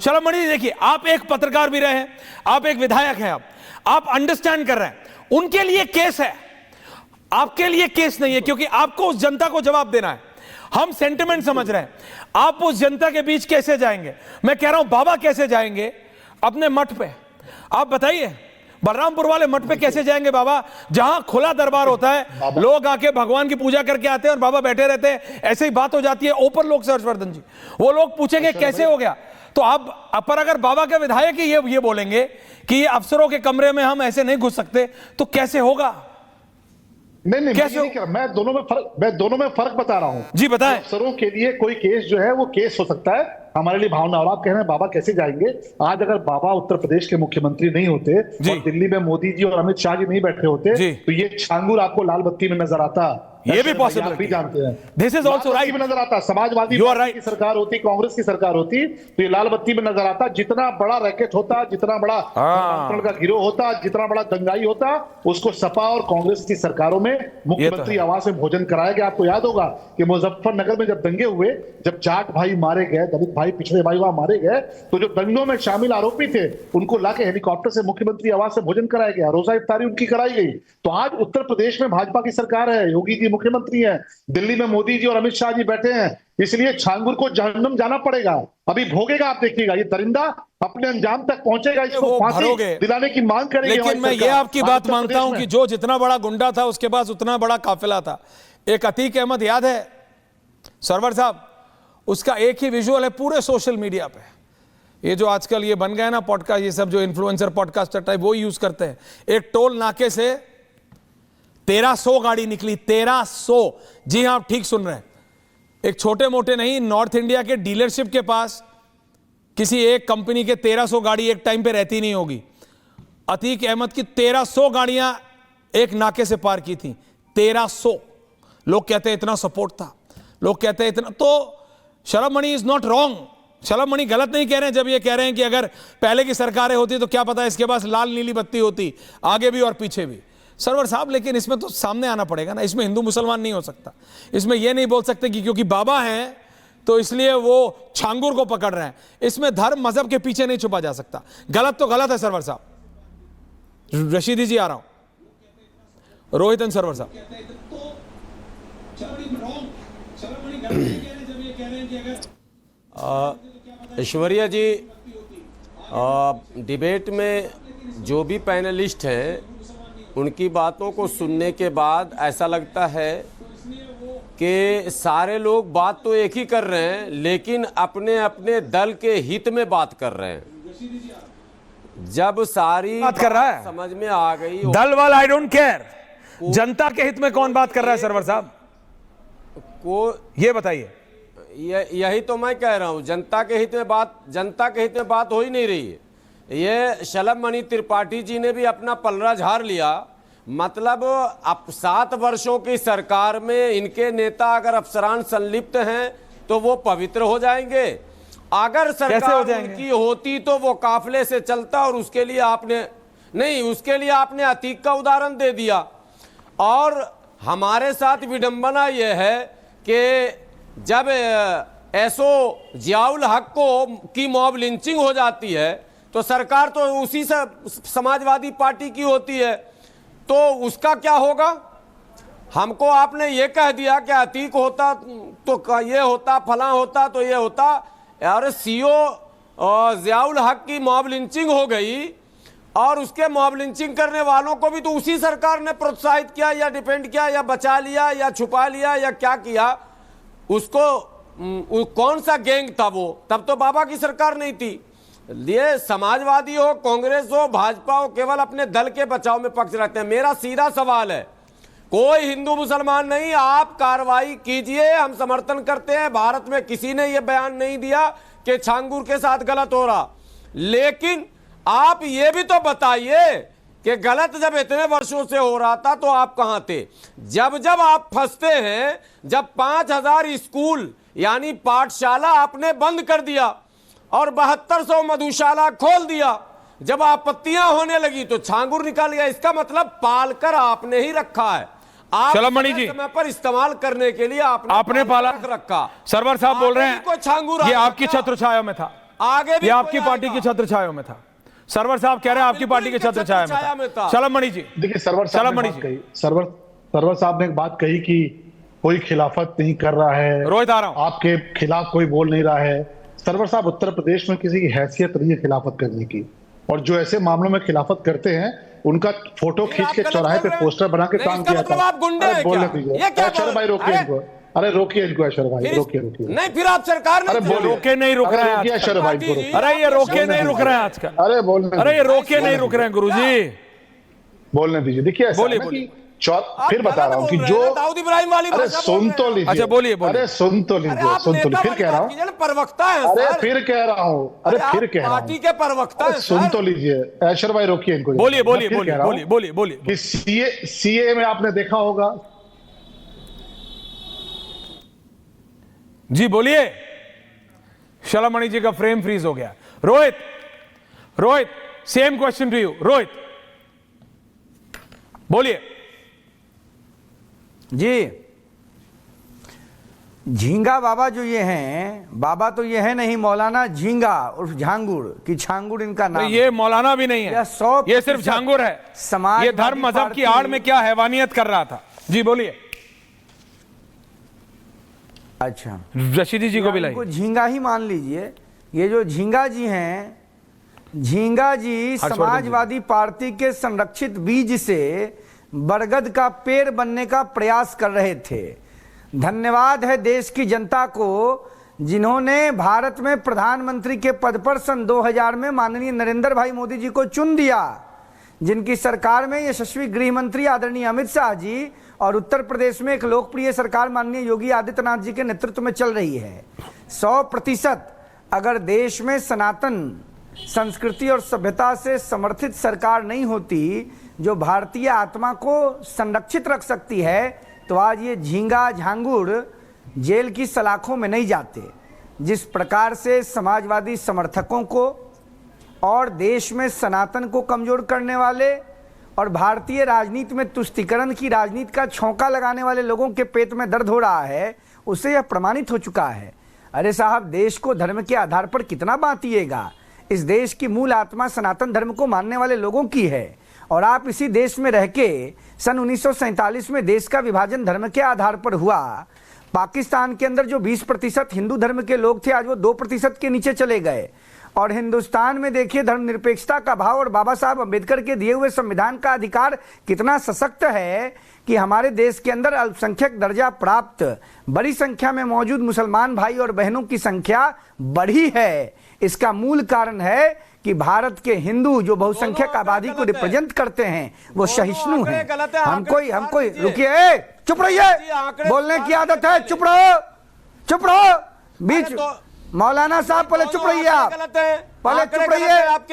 शलभ मणि जी देखिए, आप एक पत्रकार भी रहे हैं, आप एक विधायक हैं, आप अंडरस्टैंड कर रहे हैं, उनके लिए केस है, आपके लिए केस नहीं है, क्योंकि आपको उस जनता को जवाब देना है। हम सेंटिमेंट समझ रहे हैं, आप उस जनता के बीच कैसे जाएंगे? मैं कह रहा हूं बाबा कैसे जाएंगे अपने मठ पे? आप बताइए, बलरामपुर वाले मठ पे कैसे जाएंगे बाबा, जहां खुला दरबार होता है, लोग आके भगवान की पूजा करके आते हैं और बाबा बैठे रहते हैं, ऐसे ही बात हो जाती है ओपन लोक से हर्षवर्धन जी, वो लोग पूछेंगे कैसे हो गया? तो आप पर अगर बाबा के विधायक ही ये बोलेंगे कि ये अफसरों के कमरे में हम ऐसे नहीं घुस सकते, तो कैसे होगा? नहीं कैसे मैं दोनों में फर्क बता रहा हूं जी, बताएं। अफसरों के लिए कोई केस जो है वो केस हो सकता है, हमारे लिए भावना। और आप कह रहे हैं बाबा कैसे जाएंगे? आज अगर बाबा उत्तर प्रदेश के मुख्यमंत्री नहीं होते और दिल्ली में मोदी जी और अमित शाह जी नहीं बैठे होते, तो ये छांगुर आपको लाल बत्ती में नजर आता। ये भी पॉसिबल भी जानते हैं, दिस इज ऑल्सो राइट में नजर आता। समाजवादी पार्टी की सरकार होती, कांग्रेस की सरकार होती, तो ये लाल बत्ती में नजर आता। जितना बड़ा रैकेट होता, जितना बड़ा का गिरोह होता, जितना बड़ा दंगाई होता, उसको सपा और कांग्रेस की सरकारों में मुख्यमंत्री आवास में भोजन कराया गया। आपको याद होगा कि मुजफ्फरनगर में जब दंगे हुए, जब जाट भाई मारे गए, दलित भाई, पिछड़े भाई वहां मारे गए, तो जो दंगों में शामिल आरोपी थे उनको लाके हेलीकॉप्टर से मुख्यमंत्री आवास से भोजन कराया गया, रोजा इफ्तारी उनकी कराई गई। तो आज उत्तर प्रदेश में भाजपा की सरकार है, योगी जी मुख्यमंत्री है, दिल्ली में मोदी जी और अमित शाह जी बैठे हैं, इसलिए छांगुर को जहन्नम जाना पड़ेगा। अभी भोगेगा, आप देखिएगा, ये दरिंदा अपने अंजाम तक पहुंचेगा, इसको फांसी दिलाने की मांग करेगी। लेकिन मैं ये आपकी बात मानता हूं कि जो जितना बड़ा गुंडा था उसके पास उतना बड़ा काफिला था। एक अतीक अहमद याद है सरवर साहब, उसका एक ही विजुअल है पूरे सोशल मीडिया पे, ये जो आजकल ये बन गए ना पॉडकास्ट, ये सब जो इन्फ्लुएंसर पॉडकास्टर टाइप वो यूज करते हैं। एक टोल नाके से 1300 गाड़ी निकली, 1300। जी हां, आप ठीक सुन रहे हैं, एक छोटे मोटे नहीं, नॉर्थ इंडिया के डीलरशिप के पास किसी एक कंपनी के 1300 गाड़ी एक टाइम पे रहती नहीं होगी। अतीक अहमद की 1300 गाड़ियां एक नाके से पार की थी, 1300। लोग कहते हैं इतना सपोर्ट था, लोग कहते हैं इतना। तो शलभ मणि इज नॉट रॉन्ग, शलभ मणि गलत नहीं कह रहे हैं जब ये कह रहे हैं कि अगर पहले की सरकारें होती तो क्या पता इसके पास लाल नीली बत्ती होती, आगे भी और पीछे भी। सरवर साहब, लेकिन इसमें तो सामने आना पड़ेगा ना, इसमें हिंदू मुसलमान नहीं हो सकता। इसमें यह नहीं बोल सकते कि क्योंकि बाबा हैं तो इसलिए वो छांगुर को पकड़ रहे हैं। इसमें धर्म मजहब के पीछे नहीं छुपा जा सकता। गलत तो गलत है सरवर साहब। रशीदी जी आ रहा हूं, रोहितन सरवर साहब। ऐश्वर्या जी, डिबेट में जो भी पैनलिस्ट हैं उनकी बातों को सुनने के बाद ऐसा लगता है कि सारे लोग बात तो एक ही कर रहे हैं, लेकिन अपने अपने दल के हित में बात कर रहे हैं। जब सारी बात कर रहा है समझ में आ गई, दल वाला आई डोंट केयर, जनता के हित में कौन बात कर रहा है सरवर साहब को ये बताइए। यही तो मैं कह रहा हूं, जनता के हित में बात हो ही नहीं रही है। ये शलभ मणि त्रिपाठी जी ने भी अपना पलड़ा झाड़ लिया। मतलब अब 7 वर्षों की सरकार में इनके नेता अगर अफसरान संलिप्त हैं तो वो पवित्र हो जाएंगे। अगर सरकार उनकी होती तो वो काफिले से चलता, और उसके लिए आपने अतीक का उदाहरण दे दिया। और हमारे साथ विडंबना यह है कि जब एसओ जियाउल हक की मॉब लिंचिंग हो जाती है तो सरकार तो उसी से समाजवादी पार्टी की होती है, तो उसका क्या होगा? हमको आपने ये कह दिया कि अतीक होता तो ये होता, फलां होता तो ये होता। और सीओ जियाउल हक की मॉब लिंचिंग हो गई, और उसके मॉब लिंचिंग करने वालों को भी तो उसी सरकार ने प्रोत्साहित किया या डिफेंड किया या बचा लिया या छुपा लिया या क्या किया। उसको कौन सा गैंग था वो? तब तो बाबा की सरकार नहीं थी। ये समाजवादी हो, कांग्रेस हो, भाजपा हो, केवल अपने दल के बचाव में पक्ष रखते हैं। मेरा सीधा सवाल है, कोई हिंदू मुसलमान नहीं, आप कार्रवाई कीजिए, हम समर्थन करते हैं। भारत में किसी ने यह बयान नहीं दिया कि छांगुर के साथ गलत हो रहा, लेकिन आप ये भी तो बताइए कि गलत जब इतने वर्षों से हो रहा था तो आप कहां थे? जब जब आप फंसते हैं, जब 5000 स्कूल यानी पाठशाला आपने बंद कर दिया और 7200 मधुशाला खोल दिया, जब आपत्तियां होने लगी तो छांगुर निकाल गया। इसका मतलब पालकर आपने ही रखा है, शलभ मणि जी समय पर इस्तेमाल करने के लिए आपने पाला रखा। सरवर साहब बोल रहे हैं छांगुर ये आपकी छत्र छाया में था, आगे भी ये आपकी कोई पार्टी आएगा। की छत्र छाया में था। सरवर साहब कह रहे हैं आपकी पार्टी के छत्र छाया में था। शलभ मणि जी, देखिए सरवर साहब शलभ ने मणि बात जी, कही, सरवर साहब ने एक बात कही कि कोई खिलाफत नहीं कर रहा है, रोहित आ रहा हूं। आपके खिलाफ कोई बोल नहीं रहा है। सरवर साहब, उत्तर प्रदेश में किसी की हैसियत नहीं है खिलाफत करने की, और जो ऐसे मामलों में खिलाफत करते हैं उनका फोटो खींच के आप चौराहे गलत पे बोल रहे हैं। पोस्टर बना के नहीं, टांग इसका दिया मतलब था। आप गुंडे अरे हैं बोलने क्या? दीजिए, ये क्या अक्षर भाई रोकिए अरे- इनको, अरे रोकिए इनको, अक्षर भाई फिर- रोकिए रोकिए। नहीं, फिर आप सरकार में अरे थे। बोलिए। रोके नहीं रुक अरे रहे हैं रोकिए आजकल। अक्षर भाई पार्टी को, जी, अरे ये रोके नहीं रुक रहे हैं आजकल। अरे बोलने अरे ये दीजिए, रोके नहीं रुक रहे हैं गुरुजी। बोलने दीजिए। देखिए ऐसा बोलिए, है ना बोलिए। कि फिर आप बता रहा हूँ गलत कि बोल जो, रहे हैं ना, दाऊद इब्राहिम वाली अरे भाषा बोल सुन रहे तो हैं। लीजिए, अच्छा, बोलिए, बोलिए। अरे सुन तो अरे लीजिए, आप सुन तो नेता लीजिए, फिर वाली कह रहा बात हूँ, कीजिए ना, प्रवक्ता है अरे सर। फिर कह रहा हूँ, अरे आप फिर कह रहा पार्टी हूँ, के प्रवक्ता अरे हैं सुन सर। तो लीजिए, ऐश्वर भाई रोकिए इनको। बोलिए, मैं बोलिए, फिर बोलिए, कह रहा हूँ बोलिए, बोलिए, बोलिए। कि सीए में आपने देखा होगा। जी बोलिए। शलभ मणि जी का फ्रेम फ्रीज हो गया। Rohit, Rohit, same question to you. Rohit बोलिए। जी, झींगा बाबा जो ये हैं, बाबा तो ये है नहीं, मौलाना झींगा उर्फ झांगुड़ की छांगुड़ इनका नाम। ये मौलाना भी नहीं यह है, 100% ये सिर्फ झांगुर है। समाजवादी ये धर्म मजहब की पार्टी- आड़ में क्या हैवानियत कर रहा था। जी बोलिए। अच्छा, रशीदी जी को भी इनको लाइए। झींगा ही मान लीजिए। ये जो झींगा जी हैं, झींगा जी समाजवादी पार्टी के संरक्षित बीज से बरगद का पेड़ बनने का प्रयास कर रहे थे। धन्यवाद है देश की जनता को जिन्होंने भारत में प्रधानमंत्री के पद पर सन 2000 में माननीय नरेंद्र भाई मोदी जी को चुन दिया, जिनकी सरकार में यशस्वी गृह मंत्री आदरणीय अमित शाह जी और उत्तर प्रदेश में एक लोकप्रिय सरकार माननीय योगी आदित्यनाथ जी के नेतृत्व में चल रही है। 100% अगर देश में सनातन संस्कृति और सभ्यता से समर्थित सरकार नहीं होती जो भारतीय आत्मा को संरक्षित रख सकती है, तो आज ये झींगा झांगुड़ जेल की सलाखों में नहीं जाते। जिस प्रकार से समाजवादी समर्थकों को और देश में सनातन को कमजोर करने वाले और भारतीय राजनीति में तुष्टीकरण की राजनीति का छौंका लगाने वाले लोगों के पेट में दर्द हो रहा है, उससे यह प्रमाणित हो चुका है। अरे साहब, देश को धर्म के आधार पर कितना बांटिएगा? इस देश की मूल आत्मा सनातन धर्म को मानने वाले लोगों की है, और आप इसी देश में रह के सन 1947 में देश का विभाजन धर्म के आधार पर हुआ। पाकिस्तान के अंदर जो 20% हिंदू धर्म के लोग थे, आज वो 2% के नीचे चले गए। और हिंदुस्तान में देखिए धर्मनिरपेक्षता का भाव और बाबा साहब अंबेडकर के दिए हुए संविधान का अधिकार कितना सशक्त है कि हमारे देश के अंदर अल्पसंख्यक दर्जा प्राप्त बड़ी संख्या में मौजूद मुसलमान भाई और बहनों की संख्या बढ़ी है। इसका मूल कारण है कि भारत के हिंदू जो बहुसंख्यक आबादी को रिप्रेजेंट करते हैं वो सहिष्णु हैं। हम कोई रुकिए, चुप रहिए, बोलने की आदत है, चुप रहो, चुप रहो। बीच मौलाना साहब पहले चुप रहिए, आप पहले चुप रहिए।